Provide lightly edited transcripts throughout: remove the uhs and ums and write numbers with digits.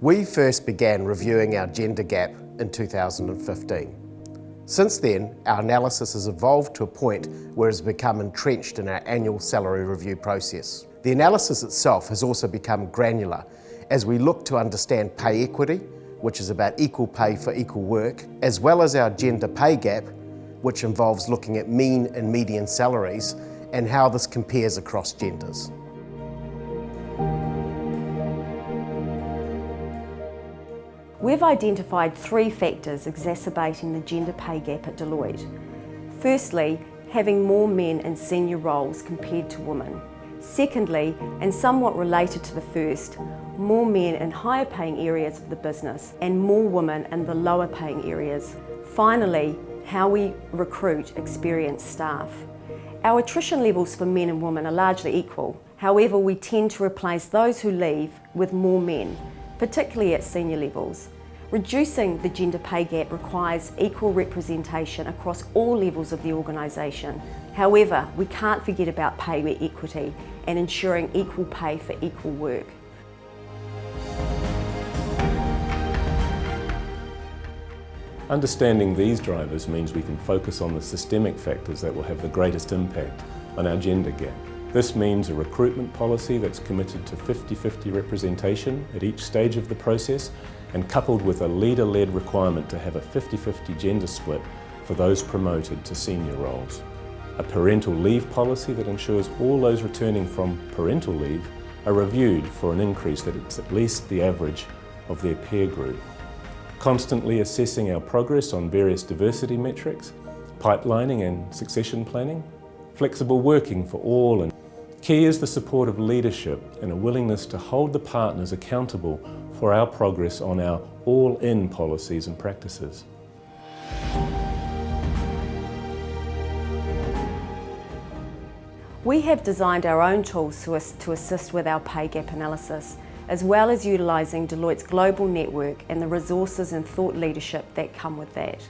We first began reviewing our gender gap in 2015. Since then, our analysis has evolved to a point where it has become entrenched in our annual salary review process. The analysis itself has also become granular as we look to understand pay equity, which is about equal pay for equal work, as well as our gender pay gap, which involves looking at mean and median salaries and how this compares across genders. We've identified 3 factors exacerbating the gender pay gap at Deloitte. Firstly, having more men in senior roles compared to women. Secondly, and somewhat related to the first, more men in higher paying areas of the business and more women in the lower paying areas. Finally, how we recruit experienced staff. Our attrition levels for men and women are largely equal. However, we tend to replace those who leave with more men, particularly at senior levels. Reducing the gender pay gap requires equal representation across all levels of the organisation. However, we can't forget about pay equity and ensuring equal pay for equal work. Understanding these drivers means we can focus on the systemic factors that will have the greatest impact on our gender gap. This means a recruitment policy that's committed to 50-50 representation at each stage of the process, and coupled with a leader-led requirement to have a 50-50 gender split for those promoted to senior roles. A parental leave policy that ensures all those returning from parental leave are reviewed for an increase that is at least the average of their peer group. Constantly assessing our progress on various diversity metrics, pipelining and succession planning, flexible working for all, and key is the support of leadership and a willingness to hold the partners accountable for our progress on our all-in policies and practices. We have designed our own tools to assist with our pay gap analysis, as well as utilising Deloitte's global network and the resources and thought leadership that come with that.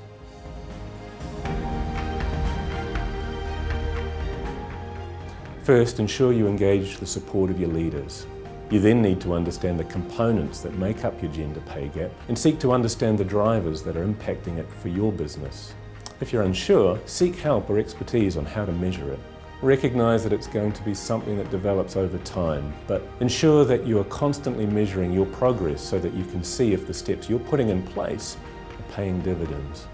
First, ensure you engage the support of your leaders. You then need to understand the components that make up your gender pay gap and seek to understand the drivers that are impacting it for your business. If you're unsure, seek help or expertise on how to measure it. Recognise that it's going to be something that develops over time, but ensure that you are constantly measuring your progress so that you can see if the steps you're putting in place are paying dividends.